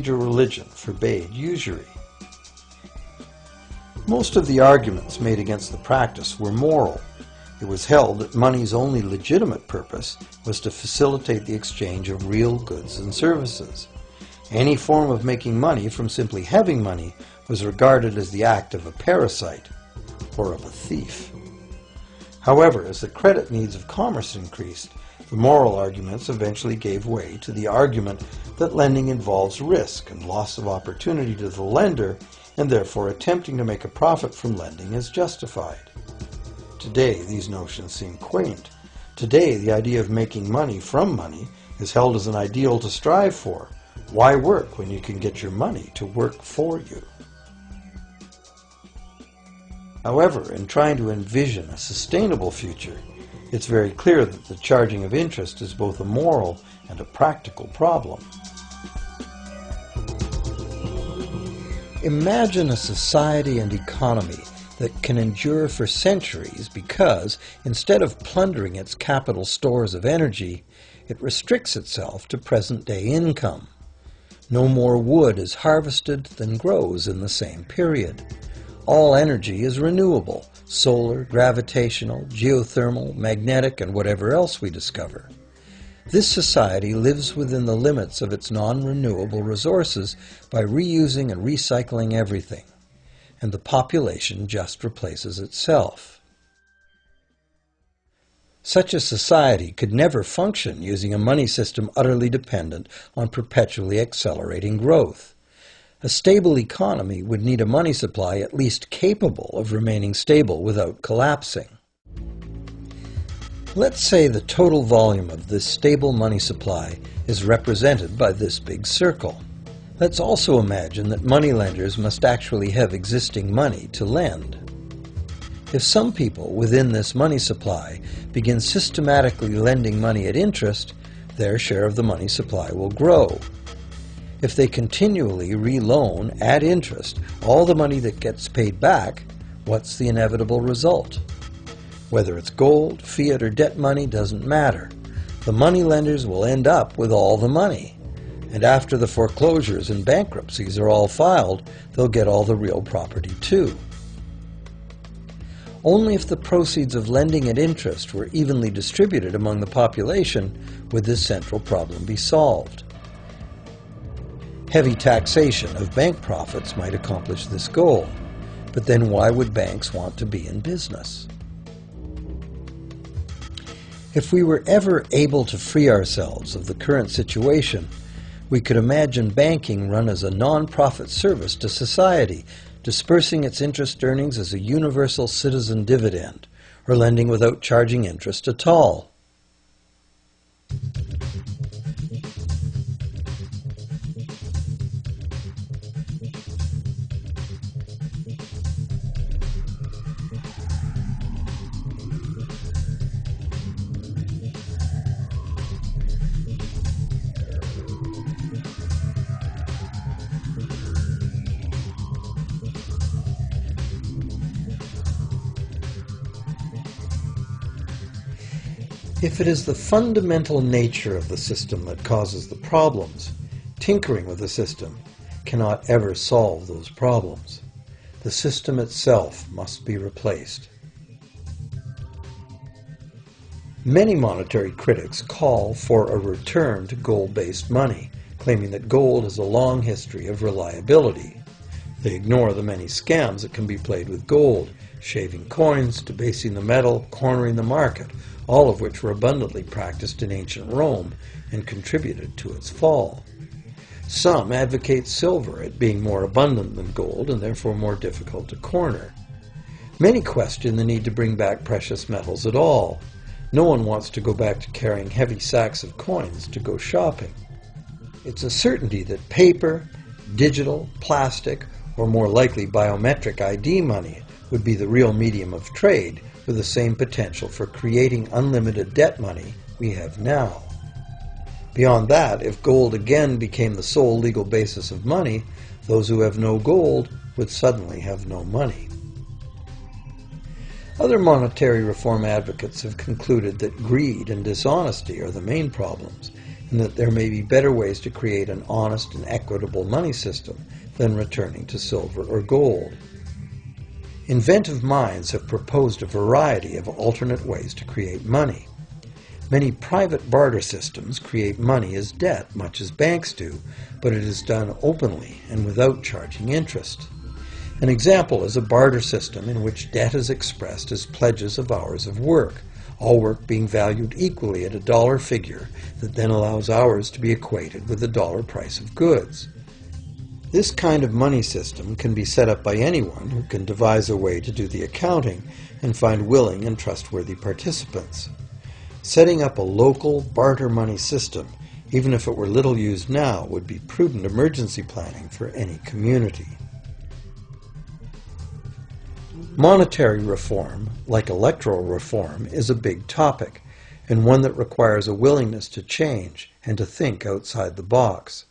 major religion forbade usury. Most of the arguments made against the practice were moral. It was held that money's only legitimate purpose was to facilitate the exchange of real goods and services. Any form of making money from simply having money was regarded as the act of a parasite or of a thief. However, as the credit needs of commerce increased, the moral arguments eventually gave way to the argument that lending involves risk and loss of opportunity to the lender, and therefore attempting to make a profit from lending is justified. Today, these notions seem quaint. Today, the idea of making money from money is held as an ideal to strive for. Why work when you can get your money to work for you? However, in trying to envision a sustainable future, it's very clear that the charging of interest is both a moral and a practical problem. Imagine a society and economy that can endure for centuries because, instead of plundering its capital stores of energy, it restricts itself to present-day income. No more wood is harvested than grows in the same period. All energy is renewable: solar, gravitational, geothermal, magnetic, and whatever else we discover. This society lives within the limits of its non-renewable resources by reusing and recycling everything, and the population just replaces itself. Such a society could never function using a money system utterly dependent on perpetually accelerating growth. A stable economy would need a money supply at least capable of remaining stable without collapsing. Let's say the total volume of this stable money supply is represented by this big circle. Let's also imagine that moneylenders must actually have existing money to lend. If some people within this money supply begin systematically lending money at interest, their share of the money supply will grow. If they continually re-loan at interest all the money that gets paid back, what's the inevitable result? Whether it's gold, fiat, or debt money doesn't matter. The money lenders will end up with all the money. And after the foreclosures and bankruptcies are all filed, they'll get all the real property too. Only if the proceeds of lending at interest were evenly distributed among the population would this central problem be solved. Heavy taxation of bank profits might accomplish this goal, but then why would banks want to be in business? If we were ever able to free ourselves of the current situation, we could imagine banking run as a non-profit service to society, dispersing its interest earnings as a universal citizen dividend, or lending without charging interest at all. If it is the fundamental nature of the system that causes the problems, tinkering with the system cannot ever solve those problems. The system itself must be replaced. Many monetary critics call for a return to gold-based money, claiming that gold has a long history of reliability. They ignore the many scams that can be played with gold, shaving coins, debasing the metal, cornering the market, all of which were abundantly practiced in ancient Rome and contributed to its fall. Some advocate silver, it being more abundant than gold and therefore more difficult to corner. Many question the need to bring back precious metals at all. No one wants to go back to carrying heavy sacks of coins to go shopping. It's a certainty that paper, digital, plastic, or more likely biometric ID money would be the real medium of trade, with the same potential for creating unlimited debt money we have now. Beyond that, if gold again became the sole legal basis of money, those who have no gold would suddenly have no money. Other monetary reform advocates have concluded that greed and dishonesty are the main problems, and that there may be better ways to create an honest and equitable money system than returning to silver or gold. Inventive minds have proposed a variety of alternate ways to create money. Many private barter systems create money as debt, much as banks do, but it is done openly and without charging interest. An example is a barter system in which debt is expressed as pledges of hours of work, all work being valued equally at a dollar figure that then allows hours to be equated with the dollar price of goods. This kind of money system can be set up by anyone who can devise a way to do the accounting and find willing and trustworthy participants. Setting up a local barter money system, even if it were little used now, would be prudent emergency planning for any community. Monetary reform, like electoral reform, is a big topic, and one that requires a willingness to change and to think outside the box.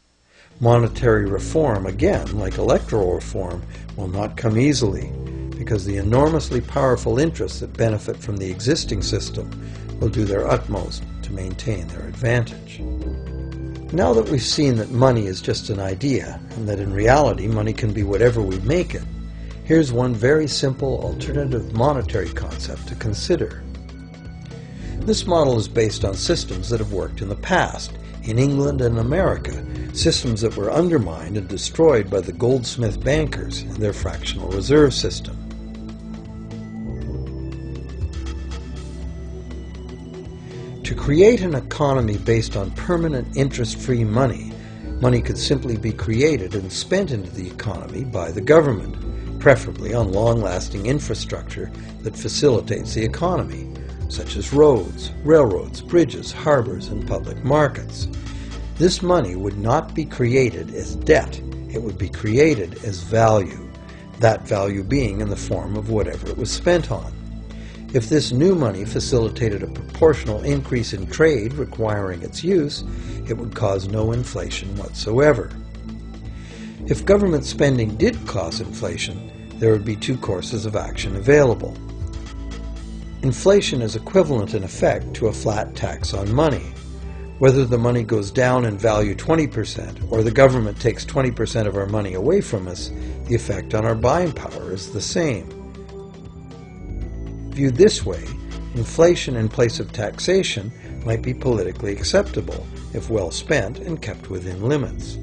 Monetary reform, again, like electoral reform, will not come easily, because the enormously powerful interests that benefit from the existing system will do their utmost to maintain their advantage. Now that we've seen that money is just an idea, and that in reality money can be whatever we make it, here's one very simple alternative monetary concept to consider. This model is based on systems that have worked in the past, in England and America, systems that were undermined and destroyed by the goldsmith bankers and their fractional reserve system. To create an economy based on permanent interest-free money, money could simply be created and spent into the economy by the government, preferably on long-lasting infrastructure that facilitates the economy, such as roads, railroads, bridges, harbors, and public markets. This money would not be created as debt, it would be created as value, that value being in the form of whatever it was spent on. If this new money facilitated a proportional increase in trade requiring its use, it would cause no inflation whatsoever. If government spending did cause inflation, there would be two courses of action available. Inflation is equivalent in effect to a flat tax on money. Whether the money goes down in value 20% or the government takes 20% of our money away from us, the effect on our buying power is the same. Viewed this way, inflation in place of taxation might be politically acceptable if well spent and kept within limits.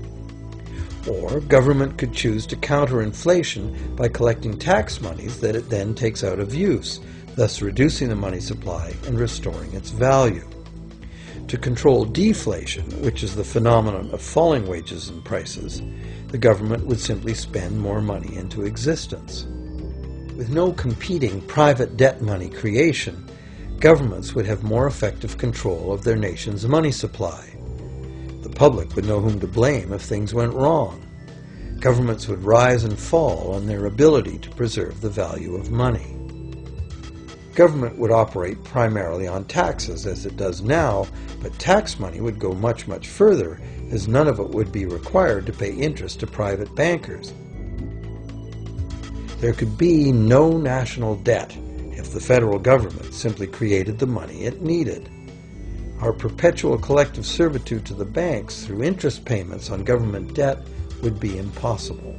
Or government could choose to counter inflation by collecting tax monies that it then takes out of use, thus reducing the money supply and restoring its value. To control deflation, which is the phenomenon of falling wages and prices, the government would simply spend more money into existence. With no competing private debt money creation, governments would have more effective control of their nation's money supply. The public would know whom to blame if things went wrong. Governments would rise and fall on their ability to preserve the value of money. Government would operate primarily on taxes, as it does now, but tax money would go much, much further, as none of it would be required to pay interest to private bankers. There could be no national debt if the federal government simply created the money it needed. Our perpetual collective servitude to the banks through interest payments on government debt would be impossible.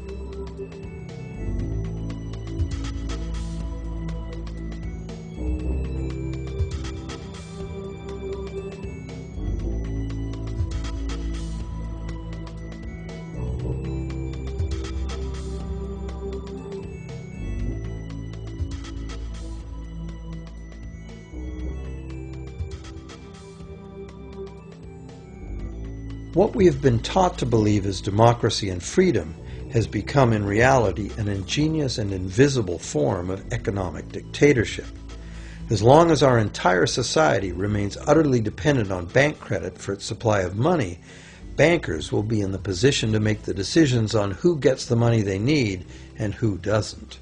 What we have been taught to believe as democracy and freedom has become in reality an ingenious and invisible form of economic dictatorship. As long as our entire society remains utterly dependent on bank credit for its supply of money, bankers will be in the position to make the decisions on who gets the money they need and who doesn't.